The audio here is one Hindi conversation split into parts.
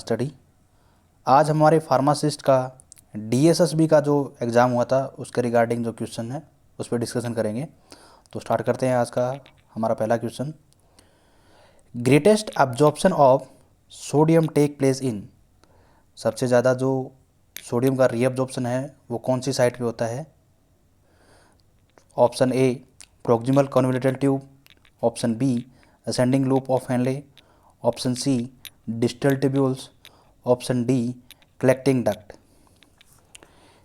स्टडी। आज हमारे फार्मासिस्ट का DSSB का जो एग्ज़ाम हुआ था उसके रिगार्डिंग जो क्वेश्चन है उस पर डिस्कशन करेंगे। तो स्टार्ट करते हैं आज का हमारा पहला question. Greatest absorption of sodium take place in, सबसे ज़्यादा जो सोडियम का रीअब्जॉर्प्शन है वो कौन सी साइट पे होता है? Option A proximal convoluted tube, option B ascending loop of Henle, option C distal tubules, option D collecting duct.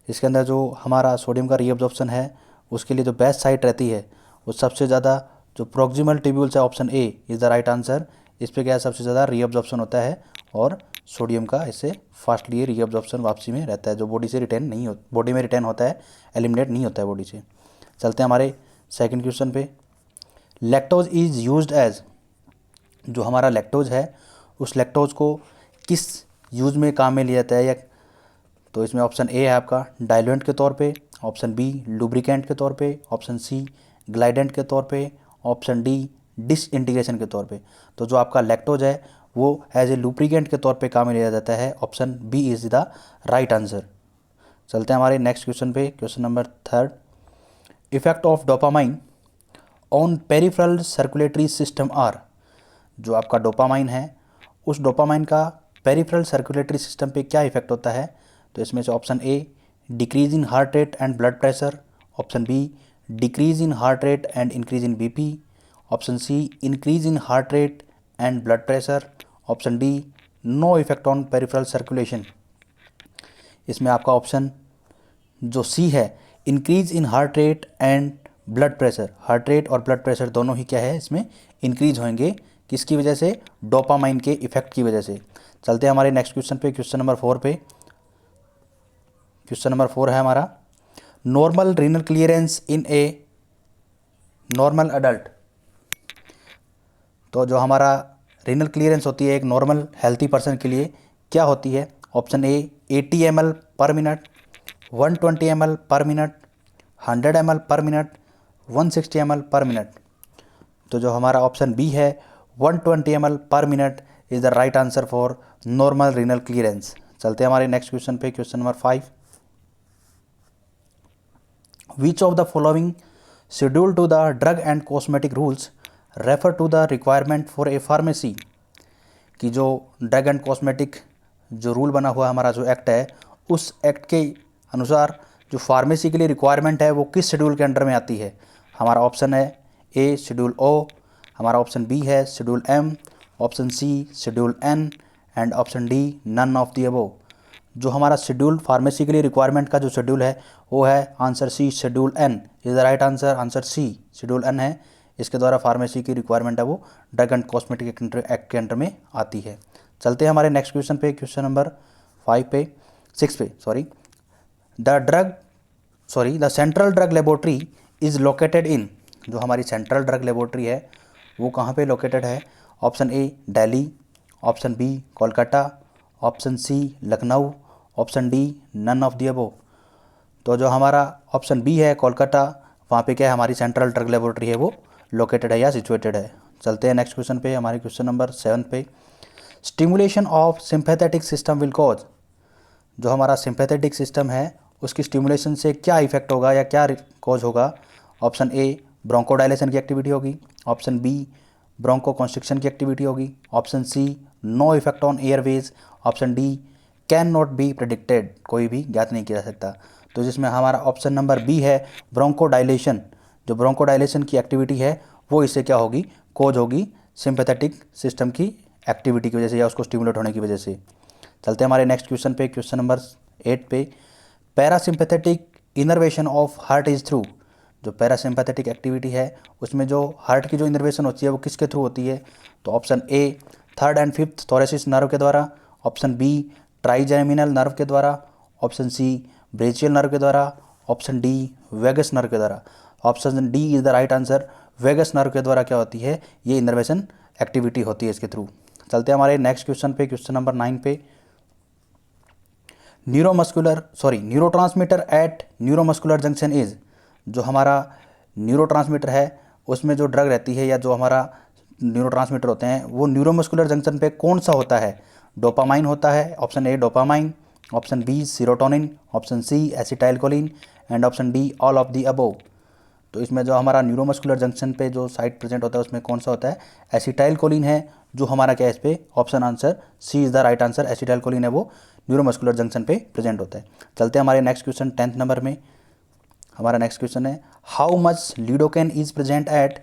इसके अंदर जो हमारा सोडियम का रीअब्जॉर्प्शन है उसके लिए जो बेस्ट साइट रहती है वो सबसे ज़्यादा जो प्रॉक्सिमल ट्यूब्यूल्स है, option A is the right answer. इस पर क्या है, सबसे ज़्यादा रीअब्जॉर्प्शन होता है और सोडियम का इससे फास्टली रीअब्जॉर्प्शन वापसी में रहता है, जो बॉडी से रिटेन नहीं हो, बॉडी में रिटेन होता है, एलिमिनेट नहीं होता है बॉडी से। चलते हैं हमारे सेकंड क्वेश्चन पे। लैक्टोज इज़ यूज्ड एज, जो हमारा लैक्टोज है उस लैक्टोज को किस यूज में काम में लिया जाता है? या तो इसमें ऑप्शन ए है आपका डाइल्यूएंट के तौर पे, ऑप्शन बी लुब्रिकेंट के तौर पे, ऑप्शन सी ग्लाइडेंट के तौर पे, ऑप्शन डी डिसइंटीग्रेशन के तौर पे। तो जो आपका लैक्टोज है वो एज ए लुब्रिकेंट के तौर पे काम में लिया जाता है। Option B is the right answer. चलते हैं हमारे नेक्स्ट क्वेश्चन पे, question number third. Effect of dopamine on peripheral circulatory system are, जो आपका डोपामाइन है उस डोपामाइन का पेरिफेरल सर्कुलेटरी सिस्टम पे क्या इफेक्ट होता है? तो इसमें से option A decrease in heart rate and blood pressure, option B decrease in heart rate and increase in BP, option C increase in heart rate and blood pressure, option D no effect on peripheral circulation. इसमें आपका ऑप्शन जो सी है increase in heart rate and blood pressure, heart rate और ब्लड प्रेशर दोनों ही क्या है इसमें इंक्रीज होंगे, किसकी वजह से? डोपामाइन के इफेक्ट की वजह से। चलते हैं हमारे नेक्स्ट क्वेश्चन पे, क्वेश्चन नंबर 4 पे। क्वेश्चन नंबर 4 है हमारा normal renal clearance in a normal adult. तो जो हमारा रीनल क्लियरेंस होती है एक नॉर्मल हेल्थी पर्सन के लिए क्या होती है? Option A 80 ml per minute, 120 ml per minute, 100 ml per minute, 160 ml per minute. तो जो हमारा ऑप्शन बी है 120 ml per minute is the right answer for normal renal clearance. चलते हैं हमारे नेक्स्ट क्वेश्चन पे, question number 5। Which of the following schedule to the drug and cosmetic rules refer to the requirement for a pharmacy, कि जो ड्रग एंड कॉस्मेटिक जो रूल बना हुआ हमारा जो एक्ट है उस एक्ट के अनुसार जो फार्मेसी के लिए रिक्वायरमेंट है वो किस शेड्यूल के अंडर में आती है? हमारा ऑप्शन है ए शेड्यूल ओ, हमारा ऑप्शन बी है schedule M, option C schedule N and option D none of the above. जो हमारा शेड्यूल फार्मेसी के लिए रिक्वायरमेंट का जो शेड्यूल है वो है answer C schedule N is the right answer. Answer C schedule N है, इसके द्वारा फार्मेसी की रिक्वायरमेंट है वो ड्रग एंड कॉस्मेटिक एक्ट के अंडर में आती है। चलते हैं हमारे नेक्स्ट क्वेश्चन पे, क्वेश्चन नंबर 6 पे sorry. The central drug laboratory is located in, जो हमारी सेंट्रल ड्रग लेबोरेटरी है वो कहाँ पे लोकेटेड है? Option A Delhi, option B Kolkata, option C Lucknow, option D none of the above. तो जो हमारा ऑप्शन बी है कोलकाता, वहाँ पे क्या है हमारी सेंट्रल ड्रग लेबोरेटरी है वो लोकेटेड है या सिचुएटेड है। चलते हैं नेक्स्ट क्वेश्चन पे, हमारे क्वेश्चन नंबर 7 पे। Stimulation of sympathetic system will cause, जो हमारा सिंपैथेटिक सिस्टम है उसकी स्टिमुलेशन से क्या इफेक्ट होगा या क्या कॉज होगा? ऑप्शन ए ब्रोंकोडायलेशन की एक्टिविटी होगी, ऑप्शन बी ब्रोंको कॉन्स्ट्रिक्शन की एक्टिविटी होगी, option C no effect on airways, option D can not be predicted, कोई भी ज्ञात नहीं किया जा सकता। तो जिसमें हमारा ऑप्शन नंबर बी है ब्रोंकोडायलेशन, जो ब्रोंकोडायलेशन की एक्टिविटी है वो इससे क्या होगी? कॉज होगी सिंपैथेटिक सिस्टम की एक्टिविटी की वजह से या उसको स्टिमुलेट होने की वजह से। चलते हैं हमारे नेक्स्ट क्वेश्चन पे, क्वेश्चन नंबर 8 पे। Parasympathetic innervation of heart is through, जो पैरासिम्पैथेटिक एक्टिविटी है उसमें जो हार्ट की जो इनर्वेशन होती है वो किसके थ्रू होती है? तो option A 3rd and 5th thoracic nerve के द्वारा, ऑप्शन बी ट्राइजेमिनल नर्व के द्वारा, ऑप्शन सी ब्रेचियल नर्व के द्वारा, ऑप्शन डी वेगस नर्व के द्वारा। Option D is the right answer. Vagus nerve के द्वारा क्या होती है? ये इनर्वेशन एक्टिविटी होती है इसके थ्रू। चलते हैं हमारे नेक्स्ट क्वेश्चन पे, क्वेश्चन नंबर 9 पे। Neurotransmitter at neuromuscular junction is, जो हमारा न्यूरोट्रांसमीटर है उसमें जो ड्रग रहती है या जो हमारा न्यूरोट्रांसमीटर होते हैं वो न्यूरोमस्कुलर जंक्शन पे कौन सा होता है? डोपामाइन होता है, option A dopamine, option B serotonin, option C acetylcholine and option D all of the above. तो इसमें जो हमारा न्यूरोमस्कुलर जंक्शन पे जो साइट प्रेजेंट होता है उसमें कौन सा होता है, एसिटाइलकोलिन है, जो हमारा क्या है इस पे option answer C is the right answer, acetylcholine है वो न्यूरोमस्कुलर जंक्शन पे प्रेजेंट होता है। चलते हैं हमारे नेक्स्ट क्वेश्चन 10th नंबर में। हमारा नेक्स्ट क्वेश्चन है how much lidocaine is present at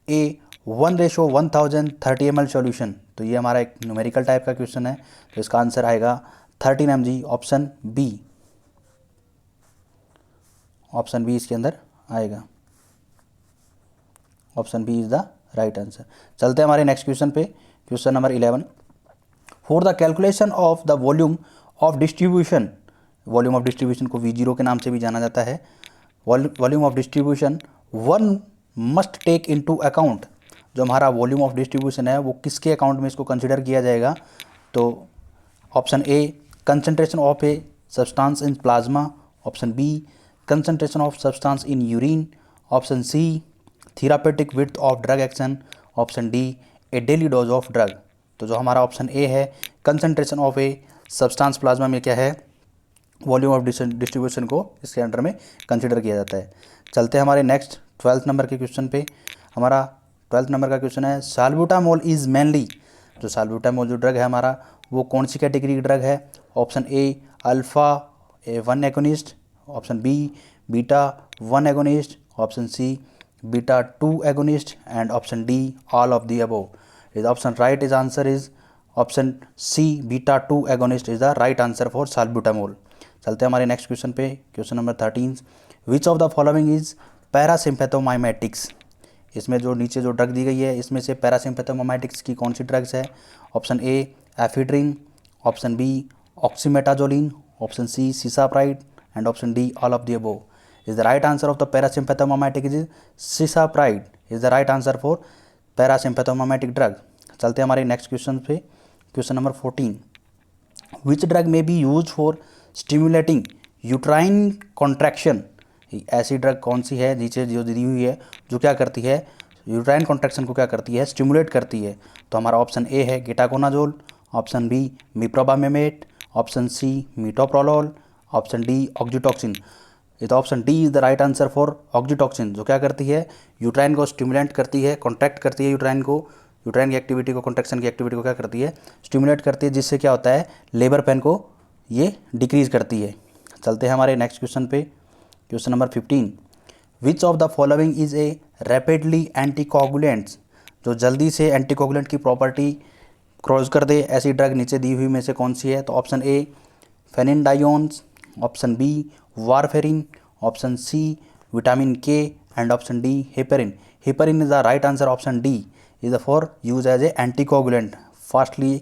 A 1:1000 30 ml solution. तो ये हमारा एक न्यूमेरिकल टाइप का क्वेश्चन है, तो इसका आंसर आएगा 13 mg, option B. Option B इसके अंदर आएगा, option B is the right answer. चलते हैं हमारे नेक्स्ट क्वेश्चन पे, question number 11। For the calculation of the volume of distribution, volume of distribution को V0 के नाम से भी जाना जाता है, volume of distribution one must take into account. जो हमारा वॉल्यूम ऑफ डिस्ट्रीब्यूशन है वो किसके अकाउंट में इसको कंसिडर किया जाएगा, तो option A concentration of a substance in plasma, option B concentration of substance in urine, option C therapeutic width of drug action, option D a daily dose of drug. तो जो हमारा ऑप्शन ए है concentration of a substance plasma में क्या है, वॉल्यूम ऑफ डिस्ट्रीब्यूशन को इसके अंडर में कंसिडर किया जाता है। चलते हैं हमारे नेक्स्ट 12th नंबर के क्वेश्चन पे। हमारा 12th नंबर का क्वेश्चन है साल्ब्यूटामोल इज़ मेनली, जो साल्ब्यूटामोल जो ड्रग है हमारा वो कौन सी कैटेगरी की ड्रग है, option A alpha 1 agonist, option B beta 1 agonist, option C beta 2 agonist and option D all of the above. Is option right, is answer is option C beta 2 agonist is the right answer for salbutamol. चलते हैं हमारे नेक्स्ट क्वेश्चन पे, question number 13। Which of the following is पैरासिम्पैथोमाइमेटिक्स। इसमें जो नीचे जो ड्रग दी गई है इसमें से पैरासिम्पैथोमाइमेटिक्स की कौन सी ड्रग्स है, option A ephedrine, option B oxymetazoline, option C cisapride and option D all of the above. Is the right answer of the parasympathomimetic is cisapride, is the right answer for parasympathomimetic drug. चलते हैं हमारे नेक्स्ट क्वेश्चन पे, क्वेश्चन नंबर 14। विच ड्रग में be use for stimulating uterine contraction. ऐसी ड्रग कौन सी है नीचे जो दी हुई है जो क्या करती है, यूट्राइन कॉन्ट्रैक्शन को क्या करती है, स्टिमुलेट करती है। तो हमारा ऑप्शन ए है ketoconazole, option B meprobamate, option C metoprolol, option D oxytocin. तो option D is the right answer for oxytocin, जो क्या करती है, यूट्राइन को स्टिमुलेट करती है, कॉन्ट्रैक्ट करती है यूट्राइन को, यूट्राइन की एक्टिविटी को, कॉन्ट्रैक्शन की एक्टिविटी को क्या करती है, स्टिमुलेट करती है, जिससे क्या होता है लेबर पेन को ये डिक्रीज करती है। चलते हैं हमारे नेक्स्ट क्वेश्चन पे, question number 15। Which of the following is a rapidly anticoagulants. जो जल्दी से एंटीकोगुलेंट की प्रॉपर्टी क्रॉस कर दे ऐसी ड्रग नीचे दी हुई में से कौन सी है, तो option A phenindiones, option B warfarin, option C vitamin K and option D heparin. Heparin is the right answer, option D is for use as a anticoagulant fastly,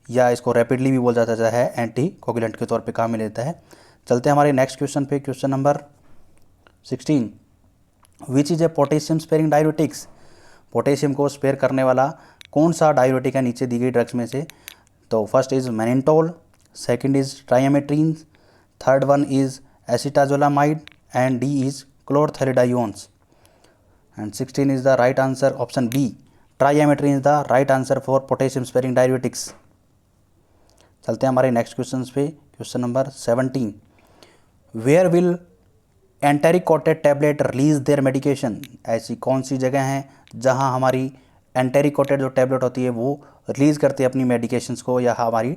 या इसको रैपिडली भी बोल जाता है, एंटीकोगुलेंट के तौर पे काम में लेता है। चलते हैं हमारे नेक्स्ट क्वेश्चन पे, question number 16। Which is a potassium sparing diuretics. Potassium को स्पेयर करने वाला कौन सा डायरेटिक है नीचे दी गई ड्रग्स में से, तो first is mannitol, second is triamterene, third one is acetazolamide and D is chlorthalidones and 16 is the right answer, option B triamterene is the right answer for potassium sparing diuretics. चलते हैं हमारे नेक्स्ट क्वेश्चन पे, question number 17। Where will enteric coated tablet release their medication. ऐसी कौन सी जगह है जहां हमारी एंटेरिकोटेड जो टैबलेट होती है वो रिलीज़ करती है अपनी मेडिकेशंस को या हमारी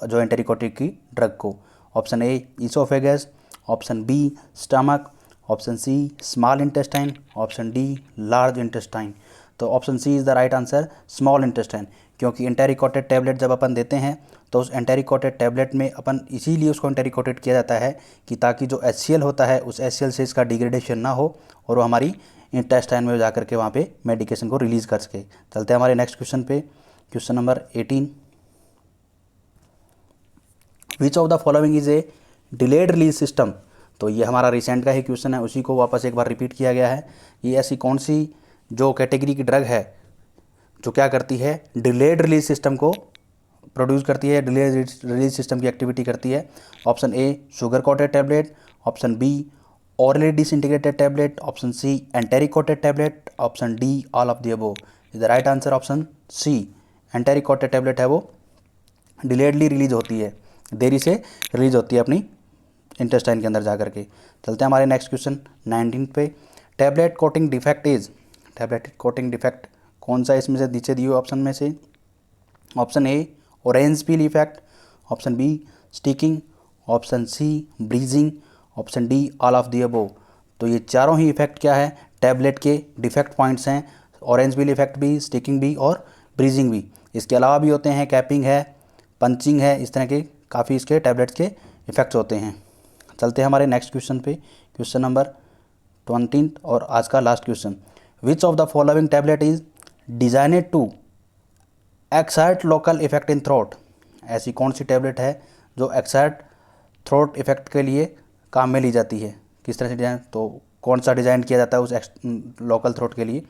जो एंटेरिकोटेड की ड्रग को। Option A oesophagus, option B stomach, option C small intestine, option D large intestine. तो option C is the right answer, small intestine, क्योंकि एंटेरिकोटेड टैबलेट जब अपन देते हैं तो उस एंटेरिकोटेड टैबलेट में अपन इसीलिए उसको एंटेरिकोटेड किया जाता है कि ताकि जो HCl होता है उस HCl से इसका डिग्रेडेशन ना हो और वो हमारी इंटेस्टाइन में जा करके वहाँ पे मेडिकेशन को रिलीज़ कर सके। चलते हैं हमारे नेक्स्ट क्वेश्चन पे, question number 18। Which of the following is a delayed release system. तो ये हमारा रिसेंट का ही क्वेश्चन है, उसी को वापस एक बार रिपीट किया गया है। ये ऐसी कौन सी जो कैटेगरी की ड्रग है जो क्या करती है, डिलेड रिलीज सिस्टम को प्रोड्यूस करती है, डिलेड रिलीज सिस्टम की एक्टिविटी करती है। Option A sugar coated tablet, option B orally disintegrated tablet, option C enteric coated tablet, option D all of the above. Is the right answer option C, enteric coated tablet है वो डिलेडली रिलीज होती है, देरी से रिलीज होती है अपनी इंटेस्टाइन के अंदर जा कर के। चलते हैं हमारे नेक्स्ट क्वेश्चन 19 पे। Tablet coating defect is, tablet coating defect कौन सा इसमें से नीचे दिए ऑप्शन में से? Option A orange peel effect, option B sticking, option C bridging, option D all of the above. तो ये चारों ही इफेक्ट क्या है, टैबलेट के डिफेक्ट पॉइंट्स हैं। ऑरेंज पील इफेक्ट भी, स्टिकिंग भी और ब्रीजिंग भी। इसके अलावा भी होते हैं, कैपिंग है, पंचिंग है, इस तरह के काफ़ी इसके टैबलेट्स के इफेक्ट्स होते हैं। चलते हैं हमारे नेक्स्ट क्वेश्चन पे, क्वेश्चन नंबर 20 और आज का last question. Which of the following tablet is designed to excite local effect in throat? ऐसी कौन सी टैबलेट है जो एक्साइट थ्रोट इफेक्ट के लिए काम में ली जाती है? किस तरह से डिजाइन, तो कौन सा डिज़ाइन किया जाता है उस लोकल थ्रोट के लिए?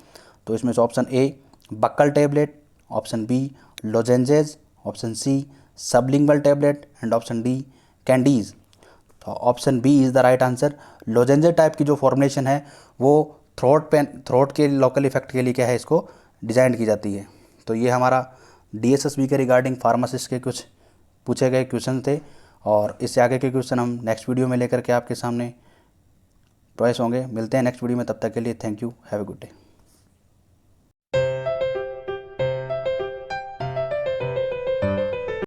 तो इसमें से option A buccal tablet, option B lozenges, option C sublingual tablet and option D candies. तो option B is the right answer. Lozenge type की जो फॉर्मुलेशन है वो थ्रोट के लोकल इफेक्ट के लिए क्या है, इसको डिज़ाइन की जाती है। तो ये हमारा DSSB के रिगार्डिंग फार्मासिस्ट के कुछ पूछे गए क्वेश्चन थे, और इससे आगे के क्वेश्चन हम नेक्स्ट वीडियो में लेकर के आपके सामने प्रयास होंगे। मिलते हैं नेक्स्ट वीडियो में, तब तक के लिए thank you, have a good day.